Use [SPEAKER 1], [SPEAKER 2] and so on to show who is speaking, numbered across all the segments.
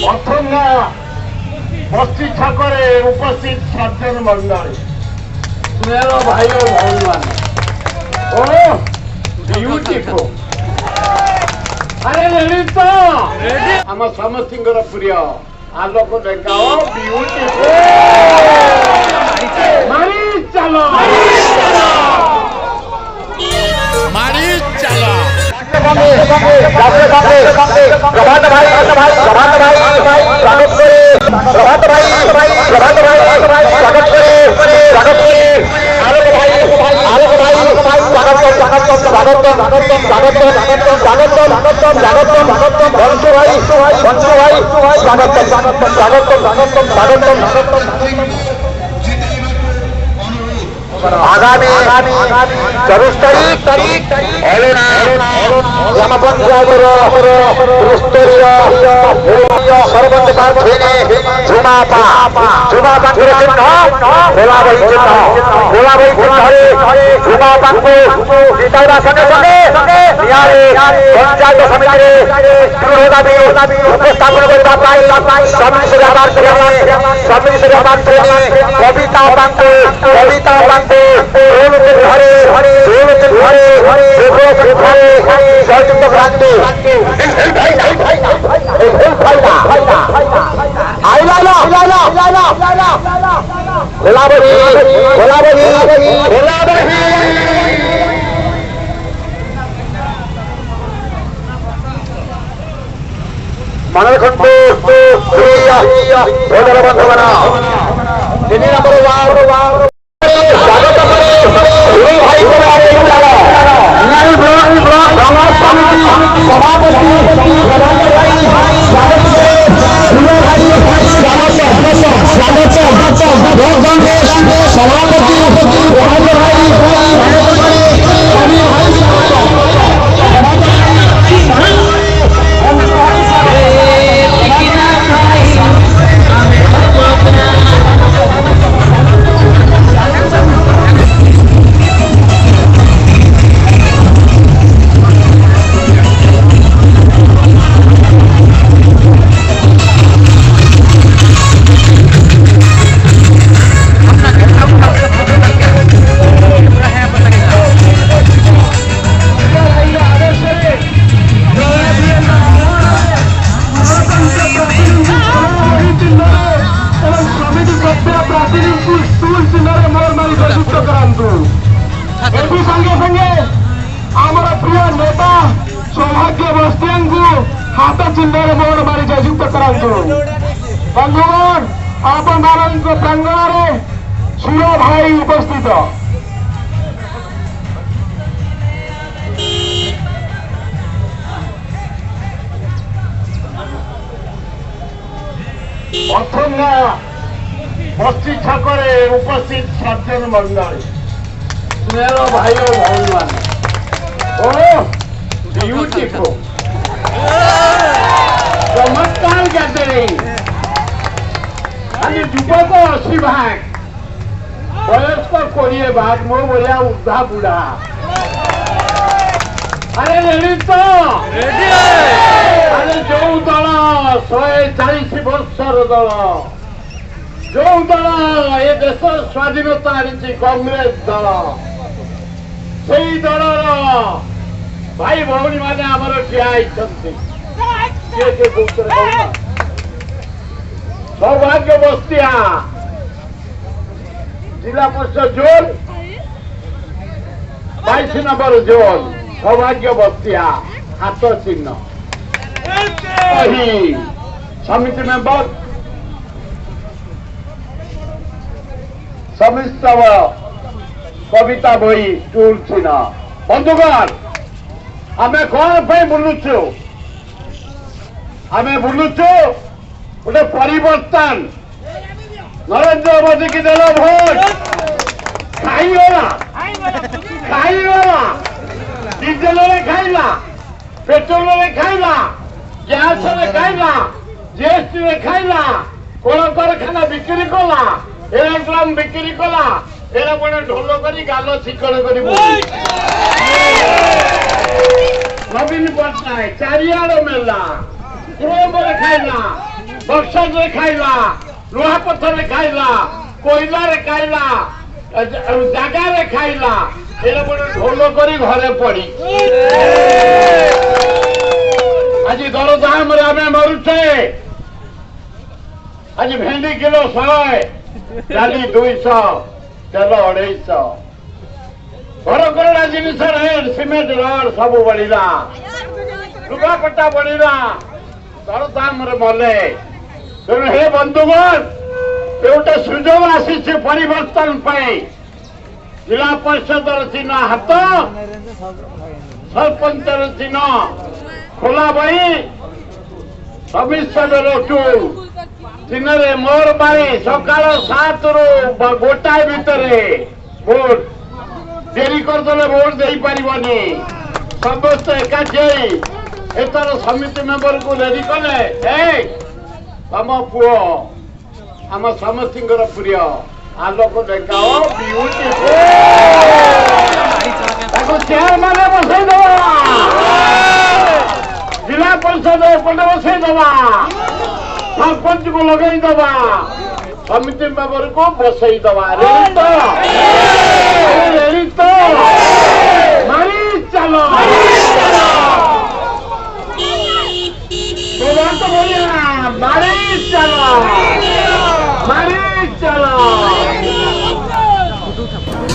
[SPEAKER 1] অথঙ্গা বস্তি ছাকরে উপস্থিত সজ্জন মন্ডলী স্নেহ ভাই ও ভগবান ও বিউটিফুল আরে রেডি তো আমার সমস্তিঙ্কর প্রিয় আলোক দেখাও বিউটিফুল মারি চলো
[SPEAKER 2] মারি চলো
[SPEAKER 1] প্রভাত ভাই স্বাগত করে প্রভাত ভাই স্বাগত করে আলোক ভাই বংশ ভাই আগামী 24 তারিখ গ্রাম পঞ্চায়েতের ত্রিস্তরীয় সর্বন্ত প্রার্থী ঝুমাপা ঝুমাপাকে জিতাইবা সঙ্গে পঞ্চায়েত সমিতির দৃঢ় দাবি উপস্থাপন করা সমিতির আবার কবিতা বাঙ্কে জয়যুক্ত প্রান্তে মনের খন্ড বন্ধুগণ 3 নম্বর আমার প্রিয় নেতা সৌভাগ্য বস্তিয়াঙ্কু হাত চিহ্ନରେ মোহর মারি জয়যুক্ତ କରାନ୍ତୁ বন্ধুগণ ଆପଣମାନଙ୍କ ପ୍ରାଙ୍ଗଣରେ ସୁର ଭାଇ ଉପସ୍ଥିତ অথঙ্গা বস্তি ছাকরে উপস্থিত সজ্জন মন্ডলী স্নেহ ভাই ও ভগবান ও বিউটিফুল চমৎকার গ্যাদারিং আমি যুবক 80 ভাগ বয়স্ক 20 ভাগ মো বলিয়া উদ্ধা বুড়া আরে রেডি তো আরে ଯୋଉ ଦଳ 140 ବର୍ଷର ଦଳ ଯୋଉ ଦଳ ଏ ଦେଶ ସ୍ୱାଧୀନତା ଆଣିଛି କଂଗ୍ରେସ ଦଳ ସେଇ ଦଳର ଭାଇ ଭଉଣୀ ମାନେ ଆମର ଠିଆ ହେଇଛନ୍ତି ସୌଭାଗ୍ୟ ବସ୍ତିଆ ଜିଲ୍ଲା ପରିଷଦ ଜୋନ୍ 22 ନମ୍ବର ଜୋନ୍ ସୌଭାଗ୍ୟ ବସ୍ତିଆ ହାତ ଚିହ୍ନ ସମିତି ମେମ୍ବର ସମିସ୍ତ কবিতা বই স্টুল চিহ্ন বন্ধুগণ আমি কোন পাই বুলুছু আমি বুলুছু গোটে পরিবর্তন নরেন্দ্র মোদী কি দেল ভোট খাইগলা ডিজেলরে খাইলা পেট্রোলরে খাইলা গ্যাসরে খাইলা জিএসটি রে খাইলা কলকারখানা বিক্রি কলা এরোড্রোম বিক্রি কলা এরা বড় ঢোল করি গাল শিকড় করি নবীন পট্টনায়ক চারিয়াড় মেলা কুড়ম্বরে খাইলা बक्सर रे खाइला लुहा पत्थर रे खाइला कोयला रे खाइला जागा रे खाइला एला बड़ ढोल करी घरे पड़ी आज दरदाम रे आमे मरुछे आज भेंडी किलो 100 डाली 200 तेल 250 घर करा जिनिस रेट सिमेंट रड सब बढ़िला लुगापट्टा बढ़िला दरदाम रे मले तेणु हे बंधुगण गोटे सुजोग आसी परिवर्तन जिला परिषद चिन्ह हाथ सरपंच चिन्ह खोला बही 26 बेलू चिन्ह मोर बारी सकाल 7 रु गोटाए भितर भोट डेरी करदे भोट दे पारनी समस्त एकाठी एथर समिति मेंबर को रेडी कले तम पुओ आम समस्त प्रिय आलोक देखाओ ब्यूटीफुल चेयरमैन बसई दवा जिला परिषद एपटे बसई दवा सरपंच को लगे दवा समिति मेंबर को बसई दवा रेडी तो मारी चलो तो बोलिए मारी चलो मारी चलो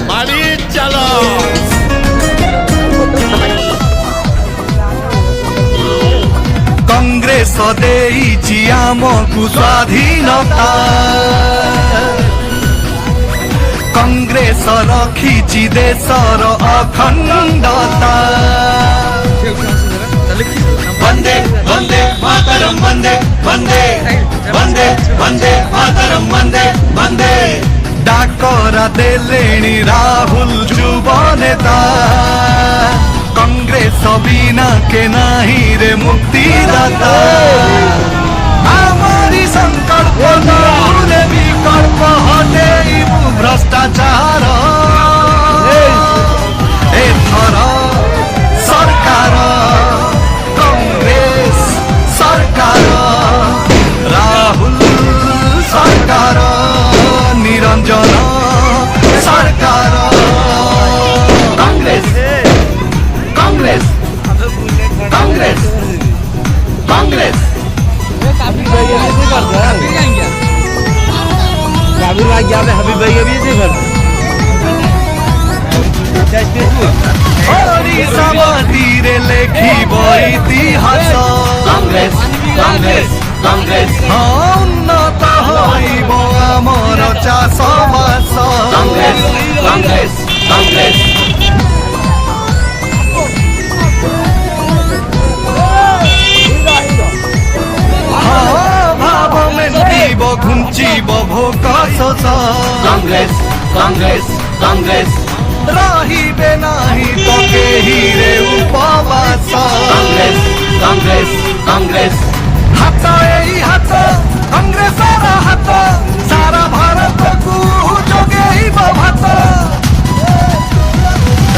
[SPEAKER 2] मारी चलो
[SPEAKER 3] कांग्रेस देइछि आमकु स्वाधीनता कांग्रेस रखिछि देशर अखंडता वंदे वंदे मातरम वंदे वंदे वंदे वंदे मातरम वंदे वंदे डाकरा देलेणी राहुल युव नेता कांग्रेस बिना के नाही रे मुक्तिदाता आमारी संकल्प नहुले विकल्प हटेइबु भ्रष्टाचार एथर सरकार कांग्रेस सरकार राहुल सरकार निरंजन सरकार कांग्रेस कांग्रेस कांग्रेस कांग्रेस रे लेखिब इतिहास कांग्रेस कांग्रेस कांग्रेस उन्नत होइब आमर चाषबास कांग्रेस कांग्रेस कांग्रेस भाव मेन्टिब घुंचिब भोक शोष कांग्रेस कांग्रेस कांग्रेस रहिबे नाही तो केही रे उपवास कांग्रेस कांग्रेस कांग्रेस हाथ एई हाथ कांग्रेसर हाथ सारा भारत को जोगेइब भात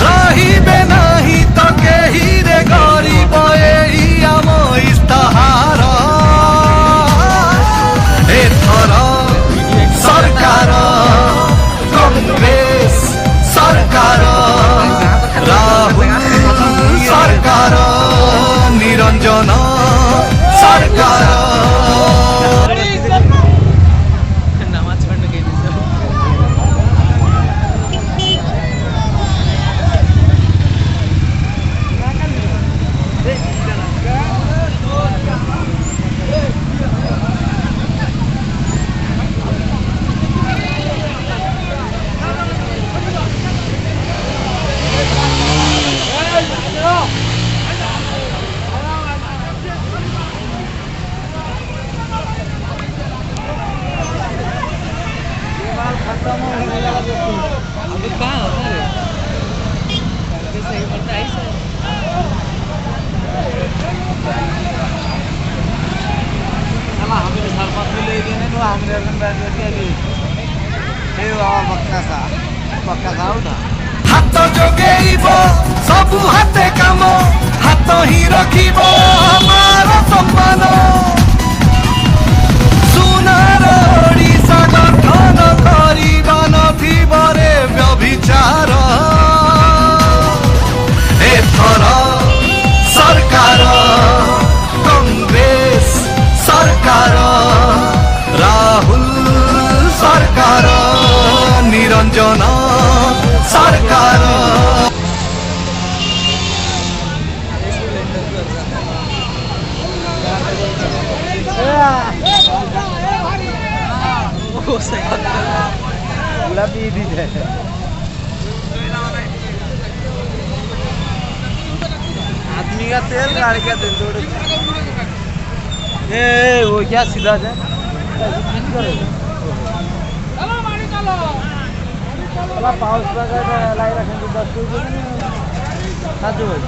[SPEAKER 3] रहिबे नाही तो केही रे गरीब एई आम इस्ताहार एथर सरकार कांग्रेस सरकार राहुल सरकार निरंजन सरकार हाथ जोगेइब सबु हाथे काम हाथ ही रखिब हमार सम्मान मुक्तिदार
[SPEAKER 4] आदमी का तेल गाड़ी का तेल दौड़े वो क्या सीधा है पाउस लाई रखें तो 10 रुपये साजू भाई